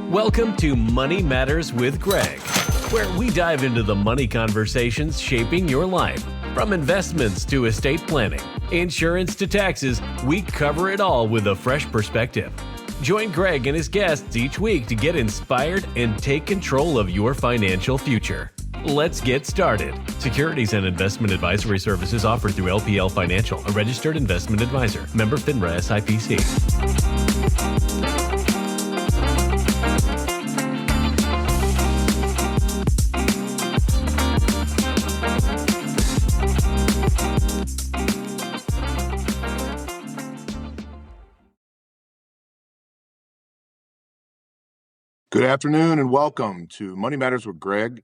Welcome to Money Matters with Greg, where we dive into the money conversations shaping your life. From investments to estate planning, insurance to taxes, we cover it all with a fresh perspective. Join Greg and his guests each week to get inspired and take control of your financial future. Let's get started. Securities and investment advisory services offered through LPL Financial, a registered investment advisor. Member FINRA SIPC. Good afternoon and welcome to Money Matters with Greg.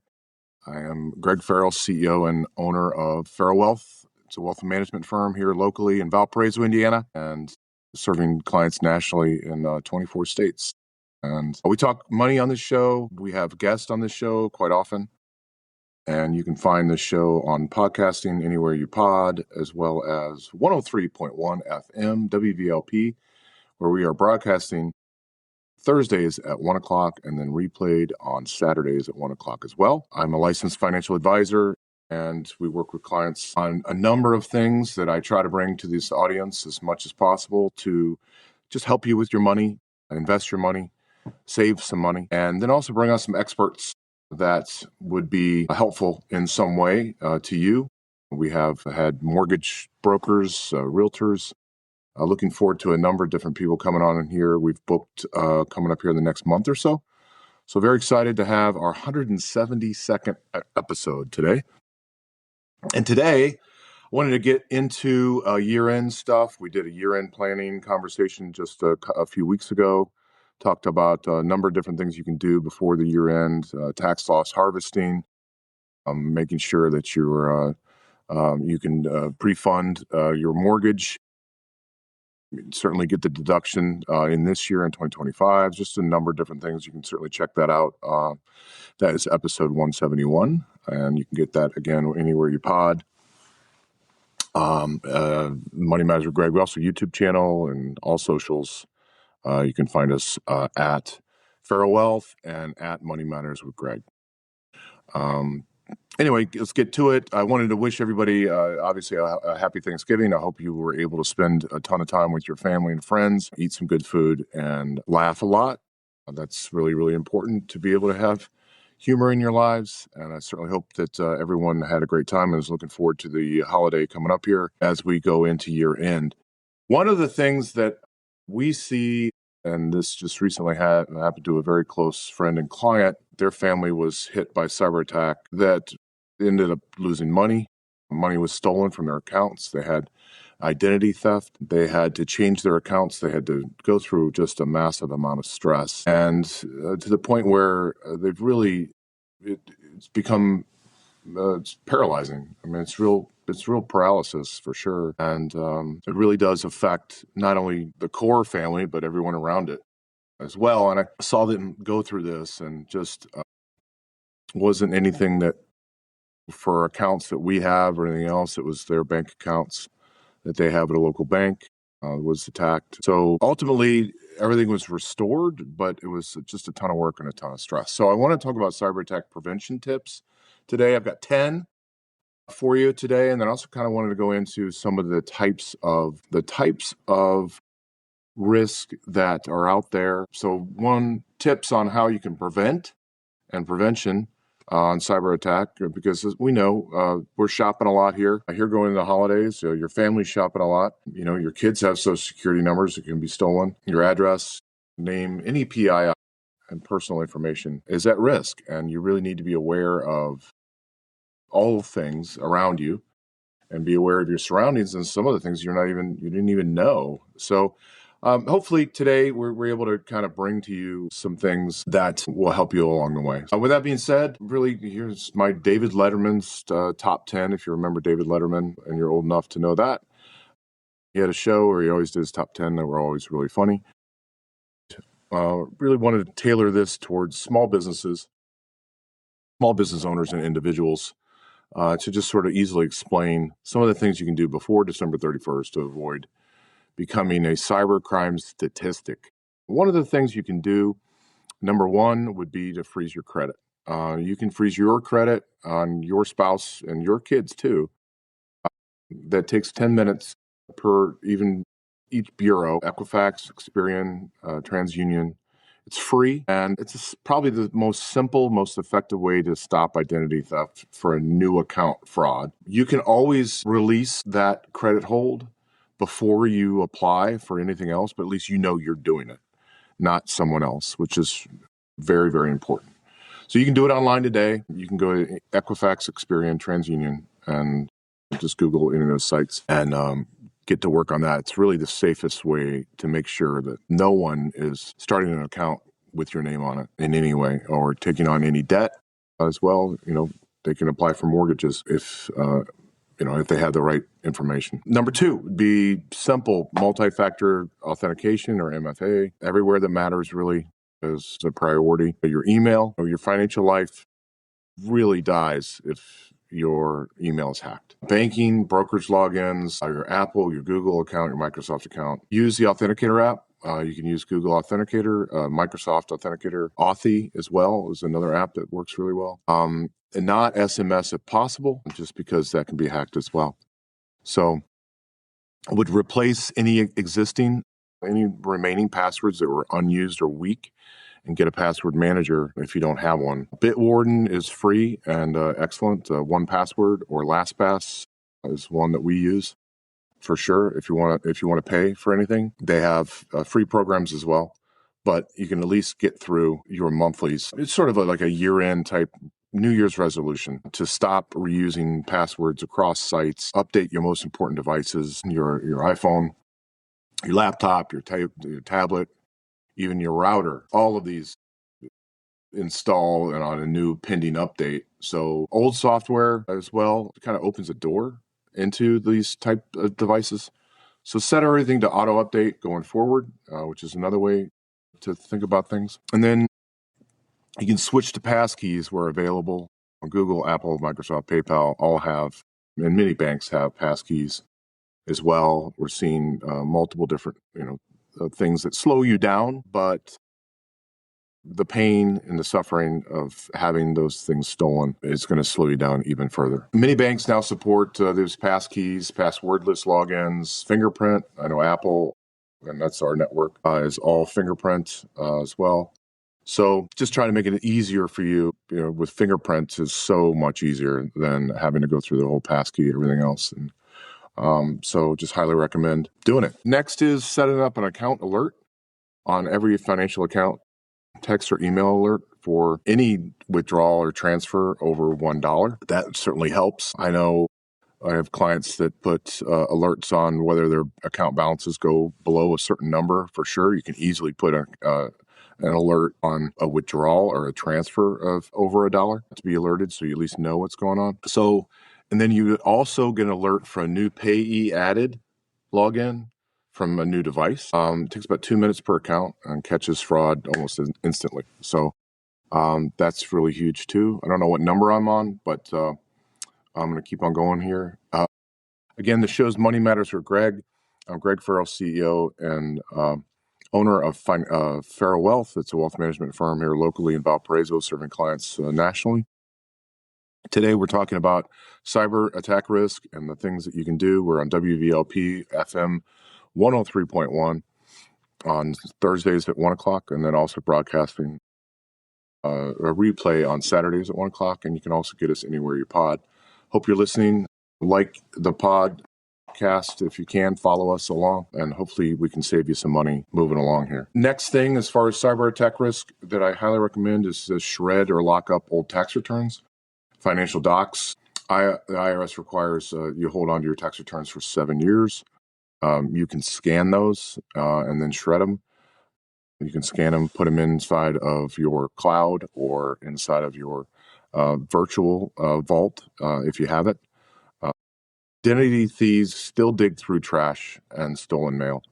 I am Greg Farrell, CEO and owner of Farrell Wealth. It's a wealth management firm here locally in Valparaiso, Indiana, and serving clients nationally in 24 states. And we talk money on this show. We have guests on this show quite often. And you can find this show on podcasting anywhere you pod, as well as 103.1 FM WVLP, where we are broadcasting Thursdays at 1 o'clock and then replayed on Saturdays at 1 o'clock as well. I'm a licensed financial advisor, and we work with clients on a number of things that I try to bring to this audience as much as possible to just help you with your money, invest your money, save some money, and then also bring on some experts that would be helpful in some way to you. We have had mortgage brokers, realtors. Looking forward to a number of different people coming on in here. We've booked coming up here in the next month or so. So very excited to have our 172nd episode today. And today, I wanted to get into year-end stuff. We did a year-end planning conversation just a few weeks ago. Talked about a number of different things you can do before the year-end, tax loss harvesting, making sure that you can pre-fund your mortgage. Certainly get the deduction in this year in 2025, just a number of different things. You can certainly check that out. That is episode 171, and you can get that again anywhere you pod. Money Matters with Greg. We also have a YouTube channel and all socials. You can find us at Farrell Wealth and at Money Matters with Greg. Anyway, let's get to it. I wanted to wish everybody, obviously, a happy Thanksgiving. I hope you were able to spend a ton of time with your family and friends, eat some good food, and laugh a lot. That's really, really important to be able to have humor in your lives. And I certainly hope that everyone had a great time and is looking forward to the holiday coming up here as we go into year end. One of the things that we see, and this just recently happened to a very close friend and client, their family was hit by cyber attack that ended up losing money. Money was stolen from their accounts. They had identity theft. They had to change their accounts. They had to go through just a massive amount of stress. And to the point where they've really, it's become, it's paralyzing. I mean, it's real paralysis for sure. And it really does affect not only the core family, but everyone around it as well. And I saw them go through this and just wasn't anything that for accounts that we have or anything else. It was their bank accounts that they have at a local bank was attacked. So ultimately, everything was restored, but it was just a ton of work and a ton of stress. So I want to talk about cyber attack prevention tips today. I've got 10 for you today, and then I also kind of wanted to go into some of the types of risk that are out there. So one, tips on how you can prevent and prevention on cyber attack, because as we know, we're shopping a lot here. Here going into the holidays, your family's shopping a lot. You know, your kids have social security numbers that can be stolen. Your address, name, any PII and personal information is at risk. And you really need to be aware of all things around you and be aware of your surroundings and some of the things you didn't even know. So hopefully today we're able to kind of bring to you some things that will help you along the way. With that being said, really, here's my David Letterman's top 10. If you remember David Letterman and you're old enough to know that. He had a show where he always did his top 10 that were always really funny. Really wanted to tailor this towards small business owners and individuals to just sort of easily explain some of the things you can do before December 31st to avoid becoming a cybercrime statistic. One of the things you can do Number one would be to freeze your credit. You can freeze your credit on your spouse and your kids too. That takes 10 minutes per even each bureau, Equifax, Experian, TransUnion. It's free, and it's probably the most simple, most effective way to stop identity theft for a new account fraud. You can always release that credit hold before you apply for anything else, but at least you know you're doing it, not someone else, which is very, very important. So you can do it online today. You can go to Equifax, Experian, TransUnion, and just Google any of those sites and get to work on that. It's really the safest way to make sure that no one is starting an account with your name on it in any way or taking on any debt as well. They can apply for mortgages if they have the right information. Number two would be simple multi-factor authentication or MFA. Everywhere that matters really is a priority. Your email or your financial life really dies if your email is hacked. Banking, brokerage logins, your Apple, your Google account, your Microsoft account. Use the Authenticator app. You can use Google Authenticator, Microsoft Authenticator. Authy as well is another app that works really well. And not SMS if possible, just because that can be hacked as well. So I would replace any remaining passwords that were unused or weak and get a password manager if you don't have one. Bitwarden is free and excellent. 1Password or LastPass is one that we use for sure. If you want to pay for anything, they have free programs as well. But you can at least get through your monthlies. It's sort of like a year-end type New Year's resolution to stop reusing passwords across sites. Update your most important devices: your iPhone, your laptop, your tablet, even your router. All of these install and on a new pending update. So old software as well kind of opens a door into these type of devices. So set everything to auto update going forward, which is another way to think about things. And then you can switch to passkeys where available. Google, Apple, Microsoft, PayPal all have, and many banks have passkeys as well. We're seeing multiple different, things that slow you down, but the pain and the suffering of having those things stolen is going to slow you down even further. Many banks now support those passkeys, passwordless logins, fingerprint. I know Apple, and that's our network, is all fingerprint as well. So just trying to make it easier for you, with fingerprints is so much easier than having to go through the whole passkey and everything else. And so just highly recommend doing it. Next is setting up an account alert on every financial account. Text or email alert for any withdrawal or transfer over $1. That certainly helps. I know I have clients that put alerts on whether their account balances go below a certain number. For sure, you can easily put an alert on a withdrawal or a transfer of over $1 to be alerted, so you at least know what's going on. So, and then you also get an alert for a new payee added login from a new device. It takes about 2 minutes per account and catches fraud almost instantly. So that's really huge too. I don't know what number I'm on, but I'm going to keep on going here. Again, the show's Money Matters with Greg. I'm Greg Farrell, CEO and owner of Farrell Wealth. It's a wealth management firm here locally in Valparaiso, serving clients nationally. Today, we're talking about cyber attack risk and the things that you can do. We're on WVLP FM 103.1 on Thursdays at 1 o'clock, and then also broadcasting a replay on Saturdays at 1 o'clock. And you can also get us anywhere you pod. Hope you're listening. Like the podcast if you can, follow us along, and hopefully we can save you some money moving along here. Next thing, as far as cyber attack risk that I highly recommend is to shred or lock up old tax returns, financial docs. The IRS requires you hold on to your tax returns for 7 years. You can scan those and then shred them. You can scan them, put them inside of your cloud or inside of your virtual vault if you have it. Identity thieves still dig through trash and stolen mail.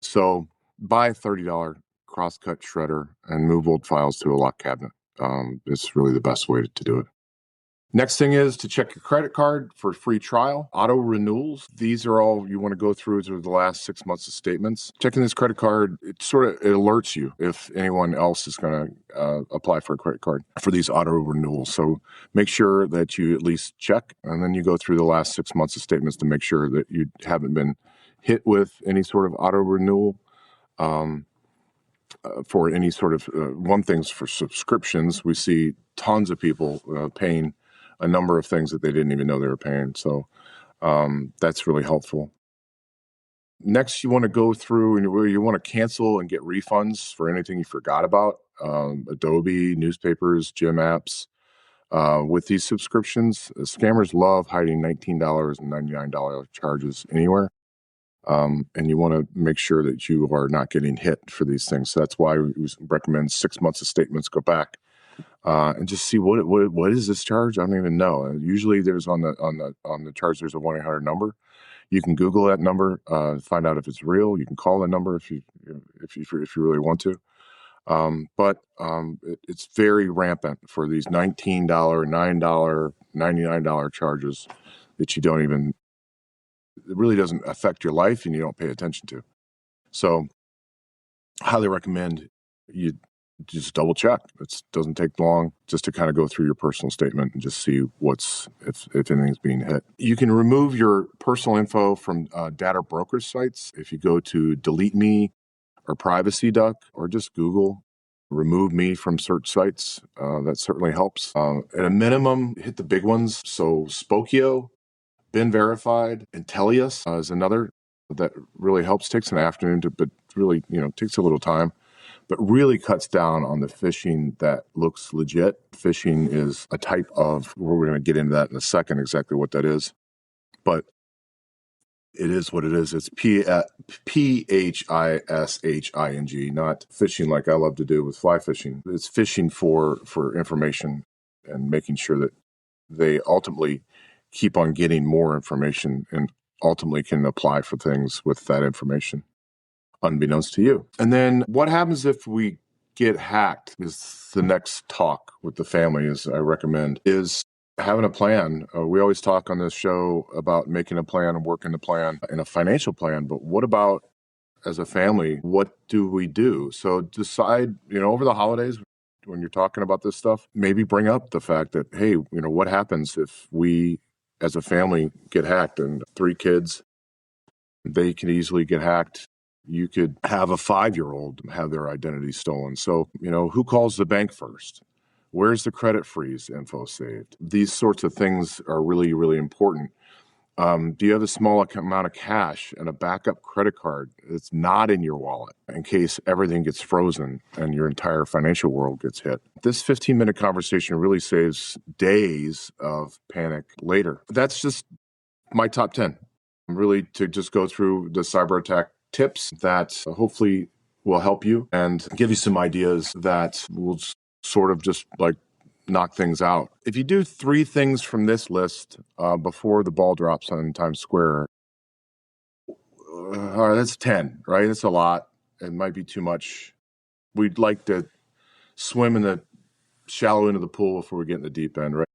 So buy a $30 crosscut shredder and move old files to a locked cabinet. It's really the best way to do it. Next thing is to check your credit card for free trial. Auto renewals. These are all you want to go through the last 6 months of statements. Checking this credit card, it alerts you if anyone else is going to apply for a credit card for these auto renewals. So make sure that you at least check, and then you go through the last 6 months of statements to make sure that you haven't been hit with any sort of auto renewal. For any sort of one thing's for subscriptions, we see tons of people paying a number of things that they didn't even know they were paying. So that's really helpful. Next, you want to go through and you want to cancel and get refunds for anything you forgot about. Adobe, newspapers, gym apps. With these subscriptions, scammers love hiding $19 and $99 charges anywhere. And you want to make sure that you are not getting hit for these things. So that's why we recommend 6 months of statements. Go back and just see what is this charge? I don't even know. Usually, there's on the charge there's a 1-800 number. You can Google that number, find out if it's real. You can call the number if you really want to. But it's very rampant for these $19, $9, $99 charges that you don't even. It really doesn't affect your life and you don't pay attention to. So highly recommend you just double check. It doesn't take long just to kind of go through your personal statement and just see if anything's being hit. You can remove your personal info from data brokerage sites. If you go to Delete Me or Privacy Duck or just Google remove me from search sites, that certainly helps. At a minimum, hit the big ones. So Spokio, Been Verified, Intellius is another that really helps. Takes an afternoon but really, takes a little time, but really cuts down on the phishing that looks legit. Phishing is a type of, we're going to get into that in a second, exactly what that is, but it is what it is. It's PHISHING, not fishing like I love to do with fly fishing. It's fishing for information and making sure that they ultimately keep on getting more information and ultimately can apply for things with that information, unbeknownst to you. And then what happens if we get hacked is the next talk with the family, as I recommend, is having a plan. We always talk on this show about making a plan and working the plan and a financial plan, but what about as a family, what do we do? So decide, over the holidays, when you're talking about this stuff, maybe bring up the fact that, hey, what happens if we as a family get hacked? And 3 kids, they can easily get hacked. You could have a 5-year-old have their identity stolen. So, who calls the bank first? Where's the credit freeze info saved? These sorts of things are really, really important. Do you have a small amount of cash and a backup credit card that's not in your wallet in case everything gets frozen and your entire financial world gets hit? This 15-minute conversation really saves days of panic later. That's just my top 10. Really to just go through the cyber attack tips that hopefully will help you and give you some ideas that will sort of just like knock things out. If you do 3 things from this list before the ball drops on Times Square, all right, that's 10, right? That's a lot. It might be too much. We'd like to swim in the shallow end of the pool before we get in the deep end, right?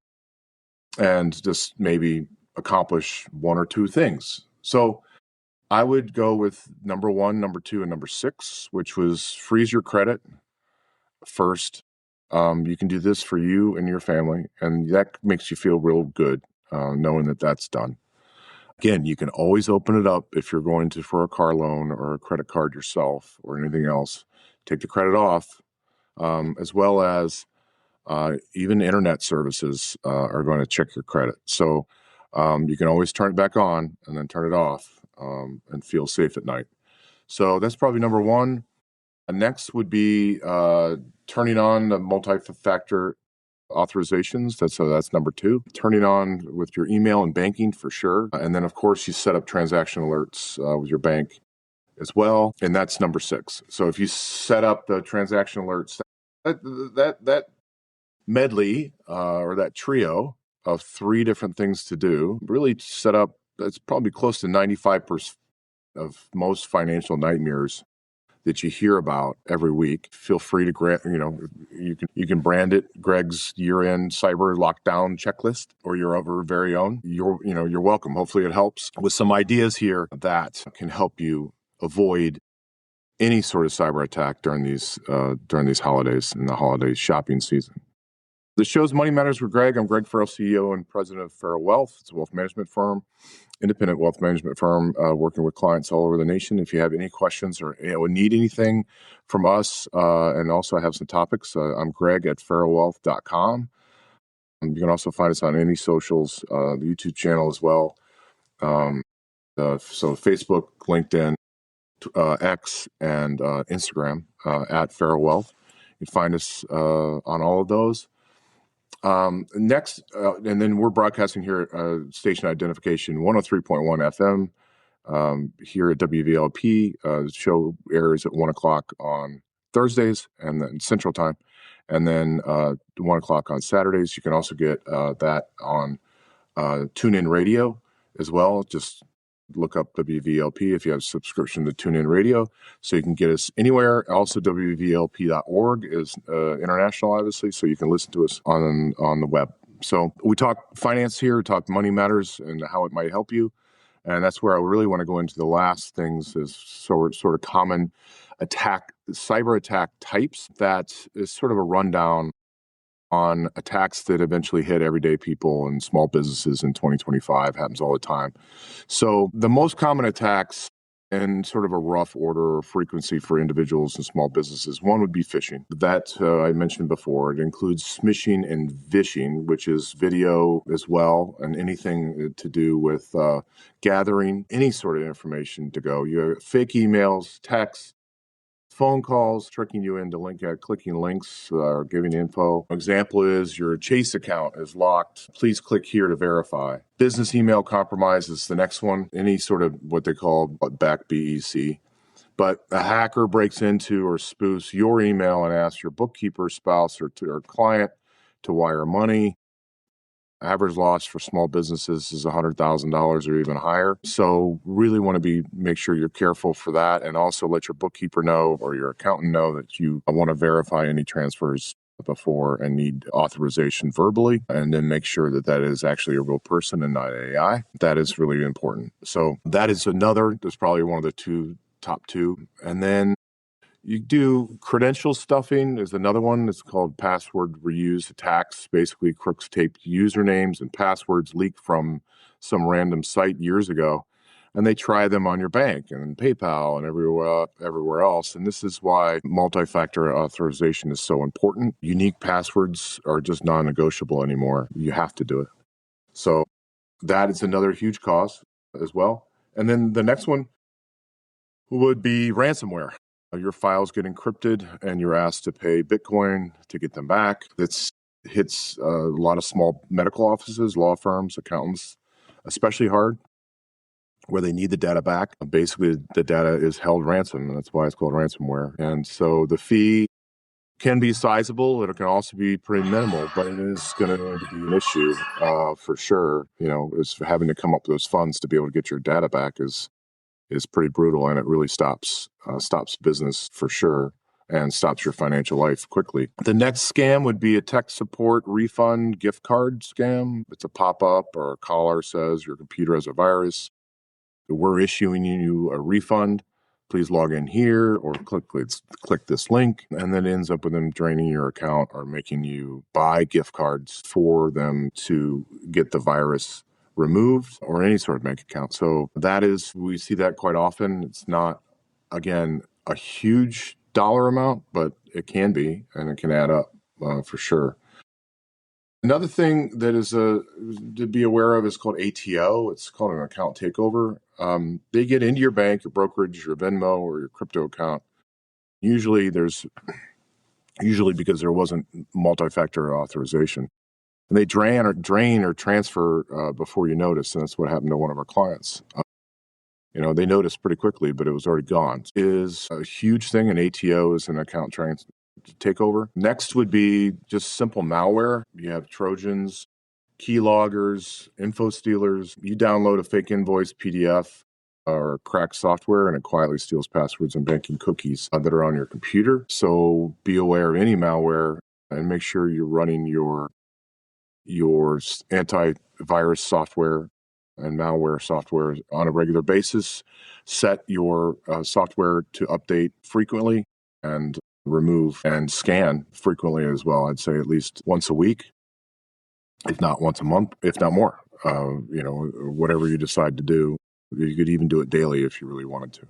And just maybe accomplish 1 or 2 things. So I would go with number 1, number 2, and number 6, which was freeze your credit first. You can do this for you and your family, and that makes you feel real good knowing that that's done. Again, you can always open it up if you're going to for a car loan or a credit card yourself or anything else. Take the credit off, as well as even internet services are going to check your credit. So you can always turn it back on and then turn it off and feel safe at night. So that's probably number 1. Next would be turning on the multi-factor authorizations. That's number 2. Turning on with your email and banking for sure. And then, of course, you set up transaction alerts with your bank as well. And that's number 6. So if you set up the transaction alerts, that medley or that trio of 3 different things to do really set up, that's probably close to 95% of most financial nightmares that you hear about every week. Feel free to you can brand it Greg's year-end cyber lockdown checklist or your other very own. You're welcome. Hopefully it helps with some ideas here that can help you avoid any sort of cyber attack during these holidays and the holiday shopping season. The show's Money Matters with Greg. I'm Greg Farrell, CEO and president of FINRA Wealth. It's a wealth management firm, independent wealth management firm, working with clients all over the nation. If you have any questions or need anything from us, and also I have some topics, I'm Greg at farrellwealth.com. You can also find us on any socials, the YouTube channel as well. So Facebook, LinkedIn, X, and Instagram at Farrell Wealth. You can find us on all of those. Next, and then we're broadcasting here at station identification 103.1 FM here at WVLP. The show airs at 1 o'clock on Thursdays and then Central Time, and then 1 o'clock on Saturdays. You can also get that on TuneIn Radio as well. Just look up WVLP if you have a subscription to TuneIn Radio, so you can get us anywhere. Also, WVLP.org is international, obviously, so you can listen to us on the web. So we talk finance here, we talk money matters and how it might help you. And that's where I really want to go into the last things is sort of common cyber attack types. That is sort of a rundown on attacks that eventually hit everyday people and small businesses in 2025. Happens all the time. So the most common attacks in sort of a rough order or frequency for individuals and small businesses, one would be phishing. That I mentioned before. It includes smishing and vishing, which is video as well, and anything to do with gathering any sort of information to go. You have fake emails, texts, phone calls, tricking you into clicking links or giving info. Example is your Chase account is locked. Please click here to verify. Business email compromise is the next one. Any sort of what they call back BEC. But a hacker breaks into or spoofs your email and asks your bookkeeper, spouse, or client to wire money. Average loss for small businesses is $100,000 or even higher. So really want to make sure you're careful for that, and also let your bookkeeper know or your accountant know that you want to verify any transfers before and need authorization verbally, and then make sure that is actually a real person and not AI. That is really important. So that's probably one of the top two. And then you do credential stuffing is another one. It's called password reuse attacks. Basically, crooks tape usernames and passwords leaked from some random site years ago, and they try them on your bank and PayPal and everywhere else. And this is why multi-factor authorization is so important. Unique passwords are just non-negotiable anymore. You have to do it. So that is another huge cause as well. And then the next one would be ransomware. Your files get encrypted and you're asked to pay Bitcoin to get them back. That hits a lot of small medical offices, law firms, accountants, especially hard, where they need the data back. Basically, the data is held ransom, and that's why it's called ransomware. And so the fee can be sizable. It can also be pretty minimal, but it is going to be an issue for sure. Is having to come up with those funds to be able to get your data back is pretty brutal, and it really stops business for sure and stops your financial life quickly. The next scam would be a tech support refund gift card scam. It's a pop-up or a caller says your computer has a virus. We're issuing you a refund. Please log in here or click this link, and then it ends up with them draining your account or making you buy gift cards for them to get the virus removed or any sort of bank account. So we see that quite often. It's not, again, a huge dollar amount, but it can be, and it can add up for sure. Another thing that is to be aware of is called ATO. It's called an account takeover. They get into your bank, your brokerage, your Venmo, or your crypto account. Usually because there wasn't multi-factor authorization. And they drain or transfer before you notice, and that's what happened to one of our clients. They noticed pretty quickly, but it was already gone. It is a huge thing, and ATO is an account takeover. Next would be just simple malware. You have Trojans, keyloggers, info stealers. You download a fake invoice PDF or cracked software, and it quietly steals passwords and banking cookies that are on your computer. So be aware of any malware and make sure you're running your antivirus software and malware software on a regular basis. Set your software to update frequently and remove and scan frequently as well. I'd say at least once a week, if not once a month, if not more. Whatever you decide to do, you could even do it daily if you really wanted to.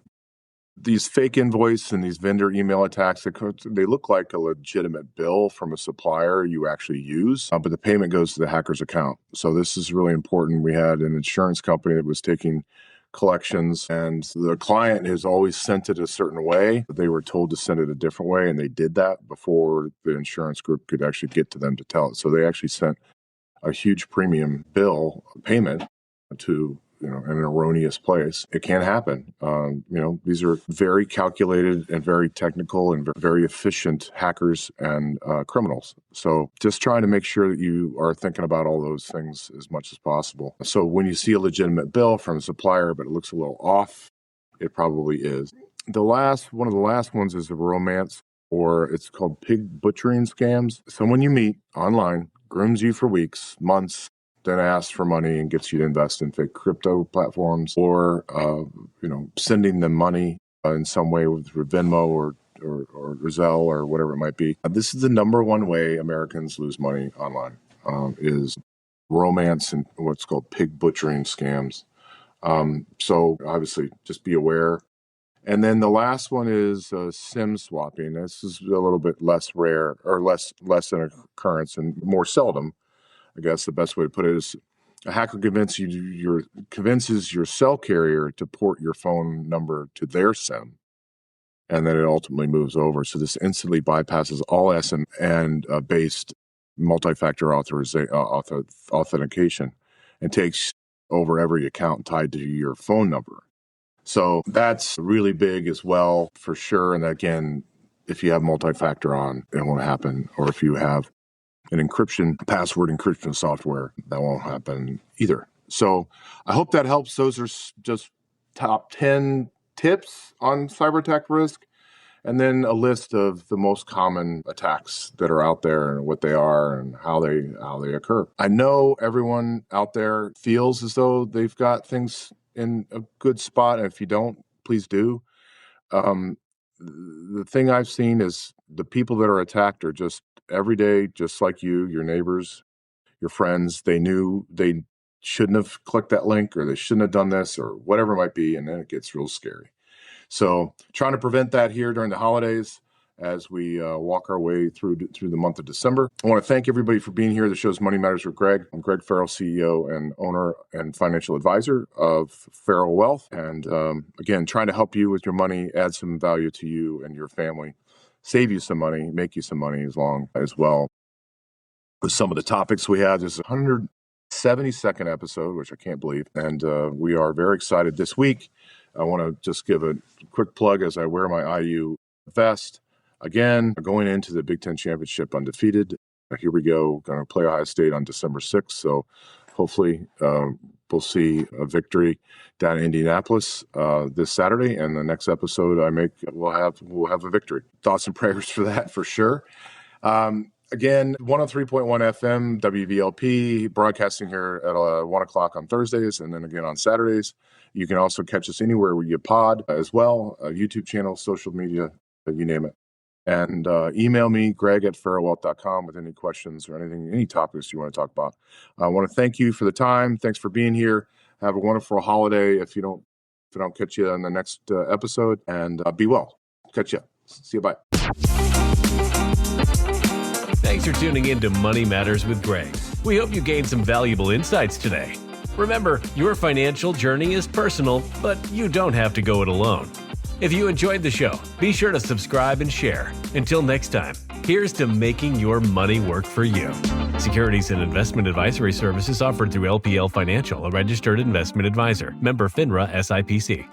These fake invoice and these vendor email attacks, they look like a legitimate bill from a supplier you actually use, but the payment goes to the hacker's account. So this is really important. We had an insurance company that was taking collections, and the client has always sent it a certain way. They were told to send it a different way, and they did that before the insurance group could actually get to them to tell it. So they actually sent a huge premium bill payment to in an erroneous place. It can happen. These are very calculated and very technical and very efficient hackers and criminals. So just trying to make sure that you are thinking about all those things as much as possible. So when you see a legitimate bill from a supplier, but it looks a little off, it probably is. One of the last ones is a romance, or it's called pig butchering scams. Someone you meet online grooms you for weeks, months, then asks for money and gets you to invest in fake crypto platforms, or sending them money in some way through Venmo or Zelle or whatever it might be. This is the number one way Americans lose money online, is romance and what's called pig butchering scams. So obviously just be aware. And then the last one is SIM swapping. This is a little bit less rare, or less an occurrence and more seldom. I guess the best way to put it is a hacker convinces your cell carrier to port your phone number to their SIM, and then it ultimately moves over. So this instantly bypasses all SM and based multi-factor authentication and takes over every account tied to your phone number. So that's really big as well, for sure. And again, if you have multi-factor on, it won't happen. Or if you have an password encryption software, that won't happen either. So I hope that helps. Those are just top 10 tips on cyber attack risk, and then a list of the most common attacks that are out there and what they are and how they occur. I know everyone out there feels as though they've got things in a good spot, and if you don't, please do. The thing I've seen is the people that are attacked are just every day, just like you, your neighbors, your friends. They knew they shouldn't have clicked that link, or they shouldn't have done this, or whatever it might be, and then it gets real scary. So trying to prevent that here during the holidays as we walk our way through the month of December. I want to thank everybody for being here. The show's Money Matters with Greg. I'm Greg Farrell, CEO and owner and financial advisor of Farrell Wealth. And again, trying to help you with your money, add some value to you and your family, save you some money, make you some money as well. With some of the topics we had, this is 172nd episode, which I can't believe. And we are very excited this week. I want to just give a quick plug as I wear my IU vest. Again, going into the Big Ten Championship undefeated. Here we go. Going to play Ohio State on December 6th. So hopefully we'll see a victory down in Indianapolis this Saturday. And the next episode I make, we'll have a victory. Thoughts and prayers for that, for sure. Again, 103.1 FM, WVLP, broadcasting here at 1 o'clock on Thursdays, and then again on Saturdays. You can also catch us anywhere where you pod as well, YouTube channel, social media, you name it. And email me, greg@farrellwealth.com, with any questions or any topics you want to talk about. I want to thank you for the time. Thanks for being here. Have a wonderful holiday if I don't catch you on the next episode. And be well. Catch you. See you. Bye. Thanks for tuning in to Money Matters with Greg. We hope you gained some valuable insights today. Remember, your financial journey is personal, but you don't have to go it alone. If you enjoyed the show, be sure to subscribe and share. Until next time, here's to making your money work for you. Securities and investment advisory services offered through LPL Financial, a registered investment advisor. Member FINRA SIPC.